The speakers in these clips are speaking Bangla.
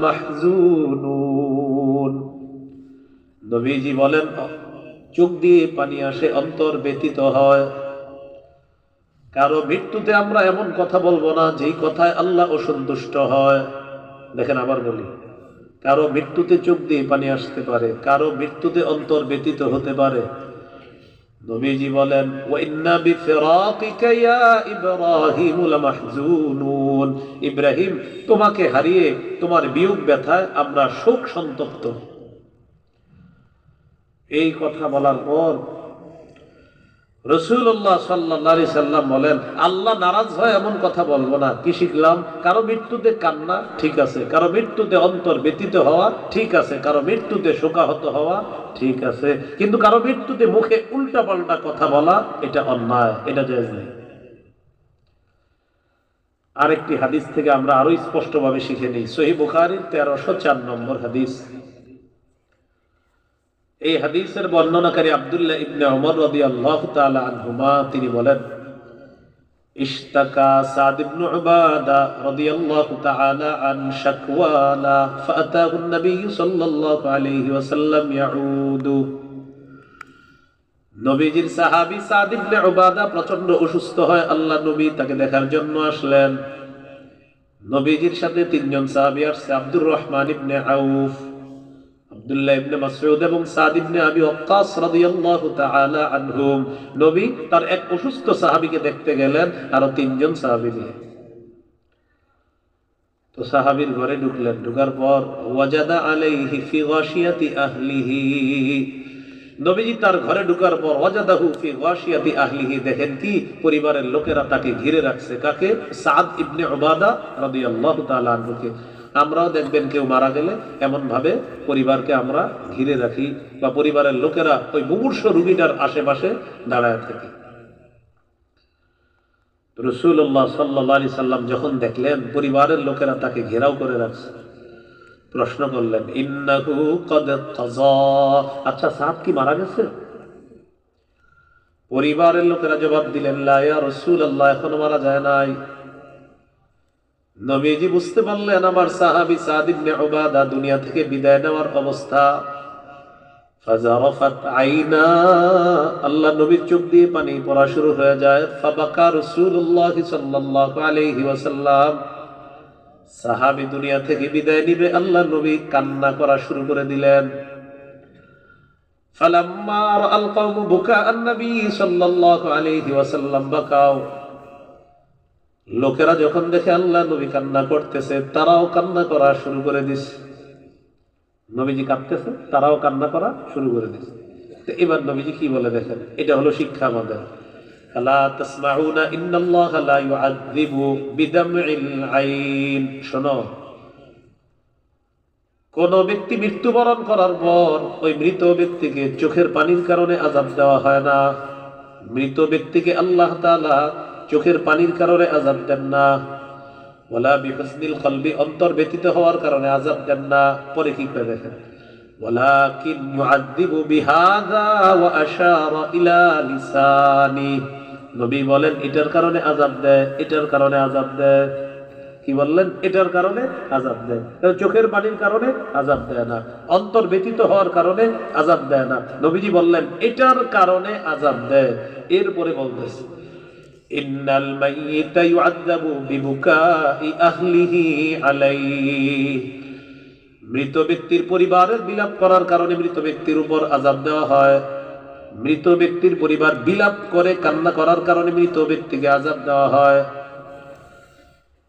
মাহজুনুন। নবীজি বলেন, চোখ দিয়ে পানি আসে, অন্তর ব্যথিত হয়। কারো মৃত্যুতে আমরা এমন কথা বলবো না যেই কথায় আল্লাহ অসন্তুষ্ট হয়। দেখেন, আবার বলি, কারো মৃত্যুতে চোখ দিয়ে পানি আসতে পারে, কারো মৃত্যুতে অন্তর ব্যথিত হতে পারে। নবীজি বলেন, ওয়াইন্না বিফিরাকিকা ইয়া ইব্রাহিম লামাহজুনুন। ইব্রাহিম, তোমাকে হারিয়ে তোমার বিয়োগ ব্যথায় আমরা শোক সন্তপ্ত। এই কথা বলার পর রাসূলুল্লাহ সাল্লাল্লাহু আলাইহি সাল্লাম বলেন, আল্লাহ নারাজ হয় এমন কথা বলবো না। কি শিখলাম? কারো মৃত্যুতে কান্না ঠিক আছে, কারো মৃত্যুতে অন্তর ব্যথিত হওয়া ঠিক আছে, কারো মৃত্যুতে শোকাহত হওয়া ঠিক আছে, কিন্তু কারো মৃত্যুতে মুখে উল্টা পাল্টা কথা বলা এটা অন্যায়, এটা জায়েজ নেই। আরেকটি হাদিস থেকে আমরা আরো স্পষ্টভাবে শিখে নিই। সহিহ বুখারীর 1304 নম্বর হাদিস। এই হাদিসের বর্ণনাকারী আব্দুল্লাহ ইবনে ওমর রাদিয়াল্লাহু তাআলা আনহুমা, তিনি বলেন, ইশতাকা সাদ ইবনে উবাদা রাদিয়াল্লাহু তাআলা আন শাকওয়ালা ফাআতাহু an-নাবী সাল্লাল্লাহু আলাইহি ওয়াসাল্লাম ইয়াউদু। নবীজির সাহাবী সাদ ইবনে উবাদা প্রচন্ড অসুস্থ হয়, আল্লাহ নবী তাকে দেখার জন্য আসলেন। নবীজির সাথে তিনজন সাহাবী আসছে, আব্দুর রহমান ইবনে আউফ, আব্দুল্লাহ ইবনে মাসউদ এবং সাদ ইবনে আবি ওয়াক্কাস রাদিয়াল্লাহু তাআলা আনহুম। নবী তার এক অসুস্থ সাহাবীকে দেখতে গেলেন আরো তিনজন সাহাবী নিয়ে। তো সাহাবীর ঘরে ঢুকলেন, ঢোকার পর ওয়াজাদা আলাইহি ফি গাশিয়াতি আহলিহি। নবীজি তার ঘরে ঢোকার পর ওয়াজাদাহু ফি গাশিয়াতি আহলিহি, দেখেন কি পরিবারের লোকেরা তাকে ঘিরে রাখছে। কাকে? সাদ ইবনে উবাদা রাদিয়াল্লাহু তাআলা আনহুকে। আমরাও দেখবেন কেউ মারা গেলে এমন ভাবে পরিবারকে আমরা ঘিরে রাখি, বা পরিবারের লোকেরা ওই মুমূর্ষ রোগীটার আশেপাশে দাঁড়ায় থাকে। রাসূলুল্লাহ সাল্লাল্লাহু আলাইহি সাল্লাম যখন দেখলেন পরিবারের লোকেরা তাকে ঘেরাও করে রাখছে, প্রশ্ন করলেন, ইন্নাহু ক্বাদ কাযা। আচ্ছা, সাদ কি মারা গেছে? পরিবারের লোকেরা জবাব দিলেন, লা ইয়া রাসূলুল্লাহ, এখনো মারা যায় নাই। নবীজি বুঝতে পারলেন আমার সাহাবী সাদ ইবনে উবাদা দুনিয়া থেকে বিদায় নেওয়ার অবস্থা। ফাজারাফাত আইনা, আল্লাহ নবীর চোখ দিয়ে পানি পড়া শুরু হয়ে যায়। ফাবাকা রাসূলুল্লাহ সাল্লাল্লাহু আলাইহি ওয়াসাল্লাম, সাহাবী দুনিয়া থেকে বিদায় নিবে, আল্লাহ নবী কান্না করা শুরু করে দিলেন। ফালাম্মা রাআল কওমু বুকা আন-নবী সাল্লাল্লাহু আলাইহি ওয়াসাল্লাম বাকাও, লোকেরা যখন দেখে আল্লাহ নবী কান্না করতেছে, তারাও কান্না করা শুরু করে দিছে। নবীজি কাঁদতেছে, তারাও কান্না করা শুরু করে দিছে। তো এবার নবীজি কি বলে দেখেন, এটা হলো শিক্ষা আমাদের। আলা তাসমাউনা ইন্নাল্লাহা লা ইউআযযিবু বিদামইল আইন। শোনো, কোন ব্যক্তি মৃত্যুবরণ করার পর ওই মৃত ব্যক্তিকে চোখের পানির কারণে আযাব দেওয়া হয় না। মৃত ব্যক্তিকে আল্লাহ তাআলা চোখের পানির কারণে আযাব দেন না। ওয়ালা বিহুসনিল কলবি, অন্তর ব্যতীত হওয়ার কারণে আযাব দেন না। পরে কি করে দেখেন, ওয়ালাকিন ইউআযযিবু বিহাযা ওয়া আশারা ইলা লিসানি। নবী বলেন এটার কারণে আযাব দেয়, এটার কারণে আযাব দেয়। কি বললেন? এটার কারণে আযাব দেয়। চোখের পানির কারণে আযাব দেয় না, অন্তর ব্যতীত হওয়ার কারণে আযাব দেয় না। নবীজি বললেন এটার কারণে আযাব দেয়। এরপরে বলতেছে, ইন্নাল মাইয়িতা ইউআযযাবু বিবুকাই আহলিহি আলাইহি। মৃত ব্যক্তির পরিবারের বিলাপ করার কারণে মৃত ব্যক্তির উপর আযাব দেওয়া হয়। মৃত ব্যক্তির পরিবার বিলাপ করে, কান্না করার কারণে মৃত ব্যক্তিকে আযাব দেওয়া হয়।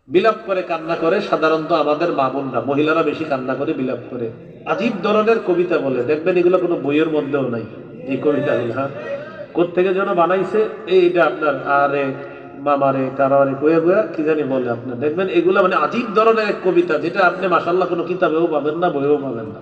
বিলাপ করে, কান্না করে সাধারণত আমাদের মা বোনরা, মহিলারা বেশি কান্না করে, বিলাপ করে। আজীব ধরনের কবিতা বলে, দেখবেন এগুলো কোনো বইয়ের মধ্যেও নাই। এই কবিতাগুলো কোত্থেকে যেন বানাইছে, এইটা আপনার আরে মামারে কারারে কয়ে কয়ে কি জানি বলে, আপনার দেখবেন এগুলো মানে আজীব ধরনের এক কবিতা, যেটা আপনি মাশাআল্লাহ কোনো কিতাবেও পাবেন না, বইয়েও পাবেন না।